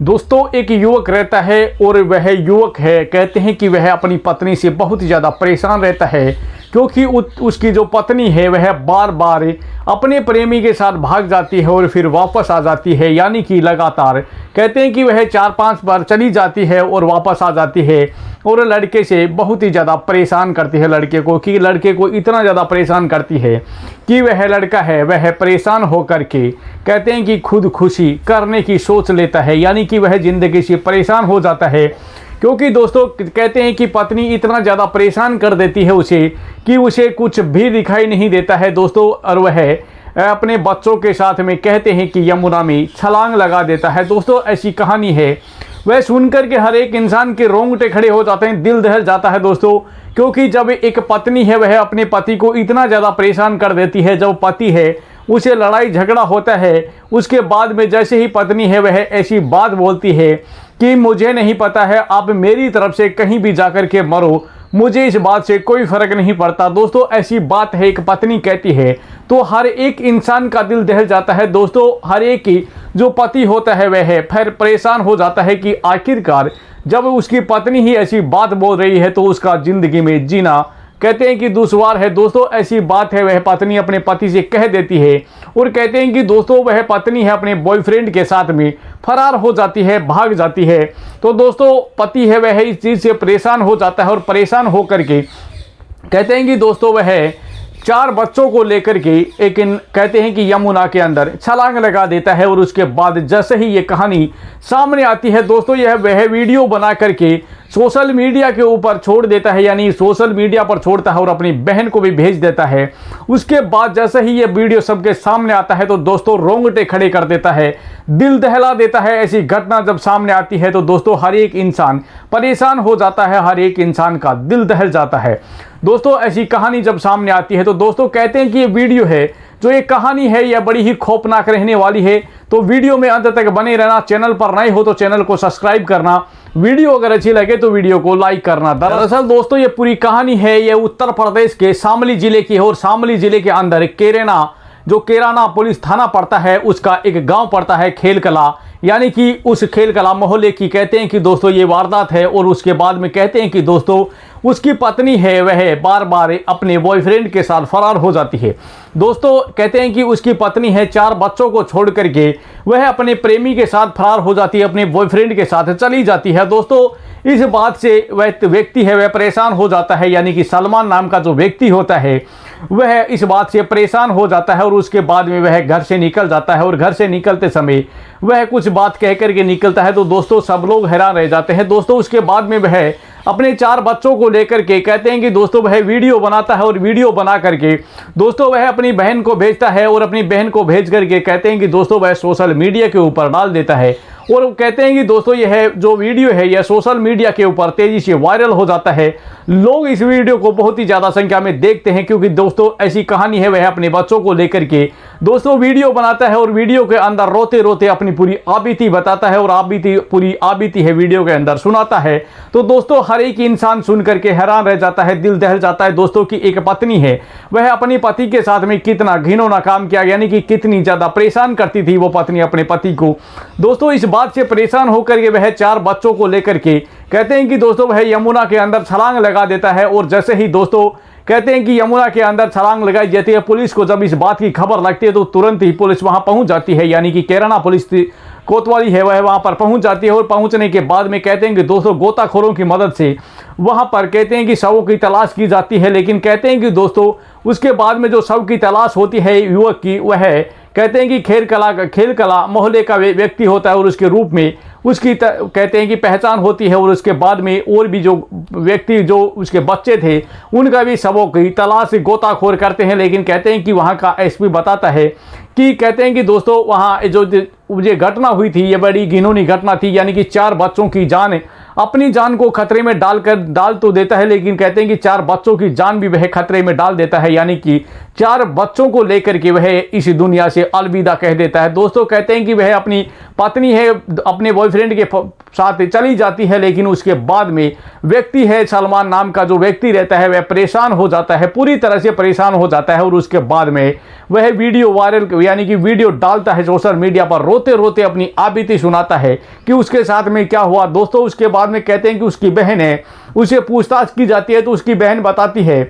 दोस्तों एक युवक रहता है और वह युवक है, कहते हैं कि वह अपनी पत्नी से बहुत ही ज़्यादा परेशान रहता है क्योंकि उसकी जो पत्नी है वह बार बार अपने प्रेमी के साथ भाग जाती है और फिर वापस आ जाती है। यानी कि लगातार कहते हैं कि वह 4-5 बार चली जाती है और वापस आ जाती है और लड़के से बहुत ही ज़्यादा परेशान करती है लड़के को, कि लड़के को इतना ज़्यादा परेशान करती है कि वह लड़का है वह परेशान होकर के कहते हैं कि खुदकुशी करने की सोच लेता है। यानी कि वह ज़िंदगी से परेशान हो जाता है क्योंकि दोस्तों कहते हैं कि पत्नी इतना ज़्यादा परेशान कर देती है उसे कि उसे कुछ भी दिखाई नहीं देता है दोस्तों, और वह अपने बच्चों के साथ में कहते हैं कि यमुना में छलांग लगा देता है। दोस्तों ऐसी कहानी है, वह सुनकर के हर एक इंसान के रोंगटे खड़े हो जाते हैं, दिल दहल जाता है दोस्तों। क्योंकि जब एक पत्नी है वह अपने पति को इतना ज़्यादा परेशान कर देती है, जब पति है उसे लड़ाई झगड़ा होता है, उसके बाद में जैसे ही पत्नी है वह ऐसी बात बोलती है कि मुझे नहीं पता है, आप मेरी तरफ से कहीं भी जाकर के मरो, मुझे इस बात से कोई फ़र्क नहीं पड़ता। दोस्तों ऐसी बात है एक पत्नी कहती है तो हर एक इंसान का दिल दहल जाता है दोस्तों। हर एक की जो पति होता है वह फिर परेशान हो जाता है कि आखिरकार जब उसकी पत्नी ही ऐसी बात बोल रही है तो उसका ज़िंदगी में जीना कहते हैं कि दुश्वार है। दोस्तों ऐसी बात है वह पत्नी अपने पति से कह देती है और कहते हैं कि दोस्तों वह पत्नी है अपने बॉयफ्रेंड के साथ में फरार हो जाती है, भाग जाती है। तो दोस्तों पति है वह इस चीज़ से परेशान हो जाता है और परेशान होकर के कहते हैं कि दोस्तों वह 4 बच्चों को लेकर के कहते हैं कि यमुना के अंदर छलांग लगा देता है। और उसके बाद जैसे ही ये कहानी सामने आती है दोस्तों वह वीडियो बना करके सोशल मीडिया के ऊपर छोड़ देता है, यानी सोशल मीडिया पर छोड़ता है और अपनी बहन को भी भेज देता है। उसके बाद जैसे ही ये वीडियो सबके सामने आता है तो दोस्तों रोंगटे खड़े कर देता है, दिल दहला देता है। ऐसी घटना जब सामने आती है तो दोस्तों हर एक इंसान परेशान हो जाता है, हर एक इंसान का दिल दहल जाता है। दोस्तों ऐसी कहानी जब सामने आती है तो दोस्तों कहते हैं कि ये वीडियो है जो ये कहानी है यह बड़ी ही खौफनाक रहने वाली है। तो वीडियो में अंत तक बने रहना, चैनल पर नए हो तो चैनल को सब्सक्राइब करना, वीडियो अगर अच्छी लगे तो वीडियो को लाइक करना। दरअसल दोस्तों ये पूरी कहानी है ये उत्तर प्रदेश के शामली जिले की है और शामली जिले के अंदर केराना पुलिस थाना पड़ता है, उसका एक गांव पड़ता है खेलकला, यानी कि उस खेलकला मोहल्ले की कहते हैं कि दोस्तों ये वारदात है। और उसके बाद में कहते हैं कि दोस्तों उसकी पत्नी है वह बार बार अपने बॉयफ्रेंड के साथ फरार हो जाती है। दोस्तों कहते हैं कि उसकी पत्नी है 4 बच्चों को छोड़ करके वह अपने प्रेमी के साथ फरार हो जाती है, अपने बॉयफ्रेंड के साथ चली जाती है। दोस्तों इस बात से वह व्यक्ति है वह परेशान हो जाता है, यानी कि सलमान नाम का जो व्यक्ति होता है वह इस बात से परेशान हो जाता है और उसके बाद में वह घर से निकल जाता है। और घर से निकलते समय वह कुछ बात कह करके निकलता है तो दोस्तों सब लोग हैरान रह जाते हैं। दोस्तों उसके बाद में वह अपने 4 बच्चों को लेकर के कहते हैं कि दोस्तों वह वीडियो बनाता है और वीडियो बना करके दोस्तों वह अपनी बहन को भेजता है और अपनी बहन को भेज करके कहते हैं कि दोस्तों वह सोशल मीडिया के ऊपर डाल देता है। और कहते हैं कि दोस्तों यह जो वीडियो है यह सोशल मीडिया के ऊपर तेज़ी से वायरल हो जाता है। लोग इस वीडियो को बहुत ही ज़्यादा संख्या में देखते हैं क्योंकि दोस्तों ऐसी कहानी है वह अपने बच्चों को लेकर के दोस्तों वीडियो बनाता है और वीडियो के अंदर रोते रोते अपनी पूरी आबीती बताता है और पूरी आबीती है वीडियो के अंदर सुनाता है। तो दोस्तों हर एक इंसान सुन करके हैरान रह जाता है, दिल दहल जाता है दोस्तों की एक पत्नी है वह अपने पति के साथ में कितना घिनौना काम किया, यानी कि कितनी ज़्यादा परेशान करती थी वो पत्नी अपने पति को। दोस्तों इस बात से परेशान होकर के वह 4 बच्चों को लेकर के कहते हैं कि दोस्तों वह यमुना के अंदर छलांग लगा देता है। और जैसे ही दोस्तों कहते हैं कि यमुना के अंदर छलांग लगाई जाती है, पुलिस को जब इस बात की खबर लगती है तो तुरंत ही पुलिस वहां पहुंच जाती है, यानी कि केराना पुलिस कोतवाली है वह वहां पर पहुंच जाती है। और पहुंचने के बाद में कहते हैं कि दोस्तों गोताखोरों की मदद से वहां पर कहते हैं कि शवों की तलाश की जाती है। लेकिन कहते हैं कि दोस्तों उसके बाद में जो शव की तलाश होती है युवक की वह कहते हैं कि खेलकला मोहल्ले का व्यक्ति होता है और उसके रूप में उसकी कहते हैं कि पहचान होती है। और उसके बाद में और भी जो व्यक्ति जो उसके बच्चे थे उनका भी शवों की तलाश गोताखोर करते हैं। लेकिन कहते हैं कि वहाँ का एसपी बताता है कि कहते हैं कि दोस्तों वहाँ जो ये घटना हुई थी ये बड़ी घिनौनी घटना थी, यानी कि 4 बच्चों की जान अपनी जान को खतरे में डाल तो देता है, लेकिन कहते हैं कि 4 बच्चों की जान भी वह खतरे में डाल देता है, यानी कि 4 बच्चों को लेकर के वह इस दुनिया से अलविदा कह देता है। दोस्तों कहते हैं कि वह अपनी पत्नी है अपने बॉयफ्रेंड के साथ चली जाती है, लेकिन उसके बाद में व्यक्ति है सलमान नाम का जो व्यक्ति रहता है वह परेशान हो जाता है, पूरी तरह से परेशान हो जाता है, और उसके बाद में वह वीडियो वायरल यानी कि वीडियो डालता है सोशल मीडिया पर, रोते रोते अपनी आबिती सुनाता है कि उसके साथ में क्या हुआ। दोस्तों उसके बाद में कहते हैं कि उसकी बहन है, उसे पूछताछ की जाती है तो उसकी बहन बताती है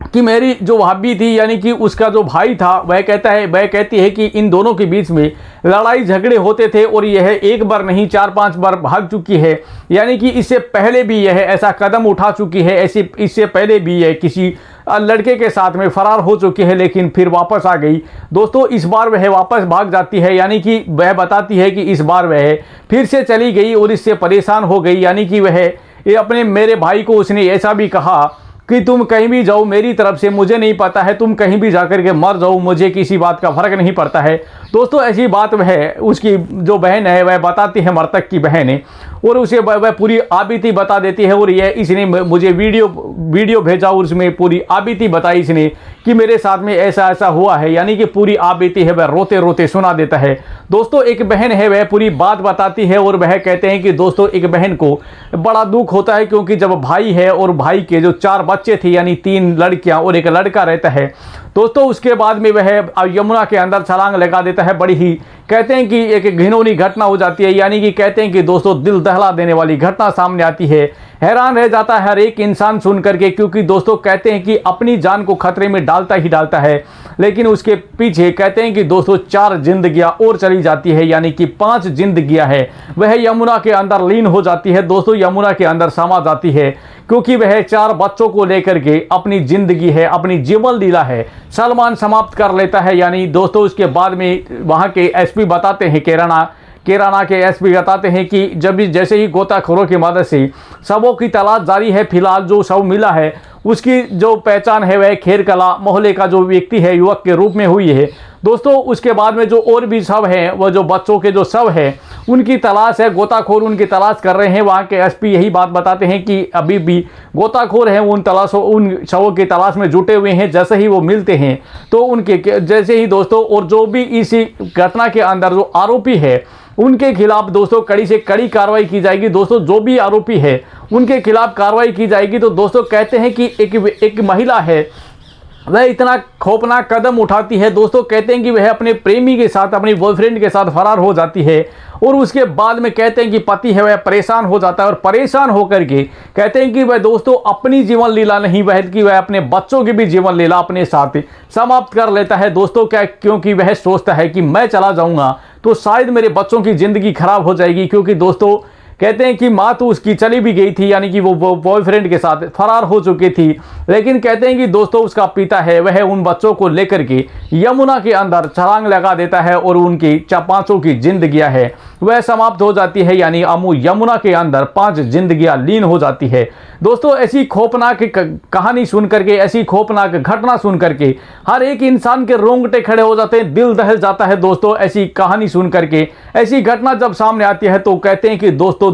कि मेरी जो भाभी थी यानी कि उसका जो भाई था वह कहती है कि इन दोनों के बीच में लड़ाई झगड़े होते थे, और यह एक बार नहीं 4-5 बार भाग चुकी है, यानी कि इससे पहले भी यह ऐसा कदम उठा चुकी है, ऐसे इससे पहले भी यह किसी लड़के के साथ में फरार हो चुकी है, लेकिन फिर वापस आ गई। दोस्तों इस बार वह वापस भाग जाती है, यानी कि वह बताती है कि इस बार वह फिर से चली गई और इससे परेशान हो गई, यानी कि वह अपने मेरे भाई को उसने ऐसा भी कहा कि तुम कहीं भी जाओ मेरी तरफ से मुझे नहीं पता है, तुम कहीं भी जाकर के मर जाओ, मुझे किसी बात का फर्क नहीं पड़ता है। दोस्तों ऐसी बात वह उसकी जो बहन है वह बताती है, मृतक की बहन है, और उसे वह पूरी आबिती बता देती है, और यह इसने मुझे वीडियो भेजा और उसमें पूरी आबिती बताई इसने कि मेरे साथ में ऐसा ऐसा हुआ है, यानी कि पूरी आबिती है वह रोते रोते सुना देता है। दोस्तों एक बहन है वह पूरी बात बताती है, और वह कहते हैं कि दोस्तों एक बहन को बड़ा दुख होता है, क्योंकि जब भाई है और भाई के जो 4 बच्चे थे यानी 3 लड़कियां और एक लड़का रहता है, दोस्तों उसके बाद में वह यमुना के अंदर छलांग लगा देता है। बड़ी ही कहते हैं कि एक घिनौनी घटना हो जाती है, यानी कि कहते हैं कि दोस्तों दिल दहला देने वाली घटना सामने आती है। हैरान रह जाता है हर एक इंसान सुन करके, क्योंकि दोस्तों कहते हैं कि अपनी जान को खतरे में डालता ही डालता है, लेकिन उसके पीछे कहते हैं कि दोस्तों 4 जिंदगियां और चली जाती है, यानी कि 5 जिंदगियां है वह यमुना के अंदर लीन हो जाती है। दोस्तों यमुना के अंदर समा जाती है, क्योंकि वह 4 बच्चों को लेकर के अपनी जिंदगी है, अपनी जीवन लीला है सलमान समाप्त कर लेता है। यानी दोस्तों उसके बाद में वहां के एसपी बताते हैं, केराना के एसपी बताते हैं कि जैसे ही गोताखोरों की मदद से शवों की तलाश जारी है, फिलहाल जो शव मिला है उसकी जो पहचान है वह खेरकला मोहल्ले का जो व्यक्ति है युवक के रूप में हुई है। दोस्तों उसके बाद में जो और भी शव हैं, वह जो बच्चों के जो शव है उनकी तलाश है, गोताखोर उनकी तलाश कर रहे हैं। वहाँ के एसपी यही बात बताते हैं कि अभी भी गोताखोर हैं उन शवों की तलाश में जुटे हुए हैं। जैसे ही वो मिलते हैं तो उनके जैसे ही दोस्तों और जो भी इसी घटना के अंदर जो आरोपी है उनके खिलाफ दोस्तों कड़ी से कड़ी कार्रवाई की जाएगी। दोस्तों जो भी आरोपी है उनके खिलाफ कार्रवाई की जाएगी। तो दोस्तों कहते हैं कि एक महिला है वह इतना खौफनाक कदम उठाती है। दोस्तों कहते हैं कि वह अपने प्रेमी के साथ अपने बॉयफ्रेंड के साथ फरार हो जाती है, और उसके बाद में कहते हैं कि पति है वह परेशान हो जाता है, और परेशान होकर के कहते हैं कि वह दोस्तों अपनी जीवन लीला नहीं बल्कि वह अपने बच्चों की भी जीवन लीला अपने साथ समाप्त कर लेता है। दोस्तों क्योंकि वह सोचता है कि मैं चला जाऊंगा तो शायद मेरे बच्चों की ज़िंदगी खराब हो जाएगी, क्योंकि दोस्तों कहते हैं कि माँ तो उसकी चली भी गई थी, यानी कि वो बॉयफ्रेंड के साथ फरार हो चुकी थी, लेकिन कहते हैं कि दोस्तों उसका पिता है वह उन बच्चों को लेकर के यमुना के अंदर छलांग लगा देता है, और उनकी 5 की जिंदगियां है वह समाप्त हो जाती है, यानी यमुना के अंदर 5 जिंदगियां लीन हो जाती है। दोस्तों ऐसी खौफनाक कहानी सुन करके, ऐसी खौफनाक घटना सुन करके हर एक इंसान के रोंगटे खड़े हो जाते हैं, दिल दहल जाता है। दोस्तों ऐसी कहानी सुन करके, ऐसी घटना जब सामने आती है तो कहते हैं कि दोस्तों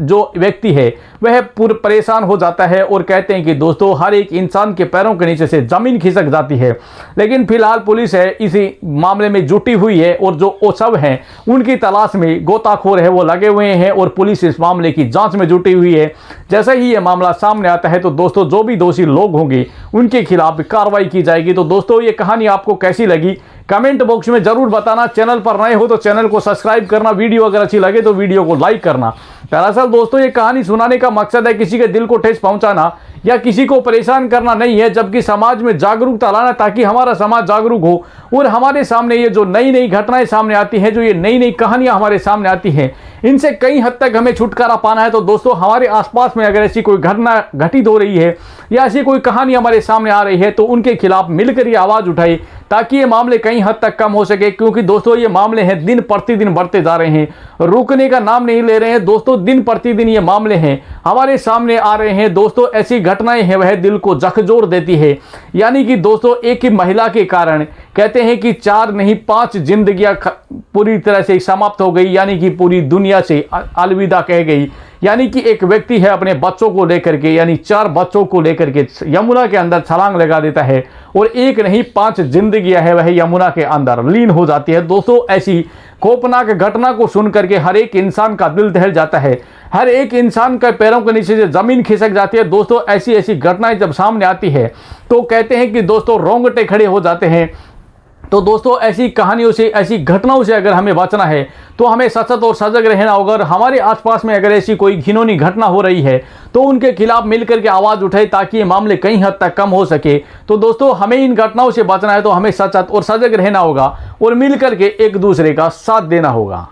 जो व्यक्ति है वह पूरा परेशान हो जाता है, और कहते हैं कि दोस्तों हर एक इंसान के पैरों के नीचे से जमीन खिसक जाती है। लेकिन फिलहाल पुलिस है इसी मामले में जुटी हुई है, और जो वो सब हैं उनकी तलाश में गोताखोर है वो लगे हुए हैं, और पुलिस इस मामले की जांच में जुटी हुई है। जैसे ही ये मामला सामने आता है तो दोस्तों जो भी दोषी लोग होंगे उनके खिलाफ कार्रवाई की जाएगी। तो दोस्तों ये कहानी आपको कैसी लगी कमेंट बॉक्स में जरूर बताना। चैनल पर नए हो तो चैनल को सब्सक्राइब करना, वीडियो अगर अच्छी लगे तो वीडियो को लाइक करना। दरअसल दोस्तों ये कहानी सुनाने का मकसद है किसी के दिल को ठेस पहुंचाना या किसी को परेशान करना नहीं है, जबकि समाज में जागरूकता लाना, ताकि हमारा समाज जागरूक हो और हमारे सामने ये जो नई नई घटनाएं सामने आती हैं, जो ये नई नई कहानियां हमारे सामने आती हैं, इनसे कई हद तक हमें छुटकारा पाना है। तो दोस्तों हमारे आसपास में अगर ऐसी कोई घटना घटित हो रही है या ऐसी कोई कहानी हमारे सामने आ रही है तो उनके खिलाफ मिलकर ये आवाज़ उठाए, ताकि ये मामले कई हद तक कम हो सके। क्योंकि दोस्तों ये मामले हैं दिन प्रतिदिन बढ़ते जा रहे हैं, रुकने का नाम नहीं ले रहे हैं। दोस्तों दिन प्रतिदिन ये मामले हैं हमारे सामने आ रहे हैं। दोस्तों ऐसी घटनाएं हैं वह दिल को झकझोर देती है। यानी कि दोस्तों एक ही महिला के कारण कहते हैं कि 4 नहीं 5 जिंदगियां पूरी तरह से समाप्त हो गई, यानी कि पूरी दुनिया से अलविदा कह गई। यानी कि एक व्यक्ति है अपने बच्चों को लेकर के, यानी 4 बच्चों को लेकर के यमुना के अंदर छलांग लगा देता है और एक नहीं 5 जिंदगियां है वह यमुना के अंदर लीन हो जाती है। दोस्तों ऐसी खौफनाक घटना को सुन करके हर एक इंसान का दिल दहल जाता है, हर एक इंसान के पैरों के नीचे से जमीन खिसक जाती है। दोस्तों ऐसी ऐसी घटनाएं जब सामने आती है तो कहते हैं कि दोस्तों रोंगटे खड़े हो जाते हैं। तो दोस्तों ऐसी कहानियों से, ऐसी घटनाओं से अगर हमें बचना है तो हमें सतर्क और सजग रहना होगा। अगर हमारे आसपास में अगर ऐसी कोई घिनौनी घटना हो रही है तो उनके खिलाफ मिलकर के आवाज़ उठाए ताकि ये मामले कई हद तक कम हो सके। तो दोस्तों हमें इन घटनाओं से बचना है तो हमें सतर्क और सजग रहना होगा और मिलकर के एक दूसरे का साथ देना होगा।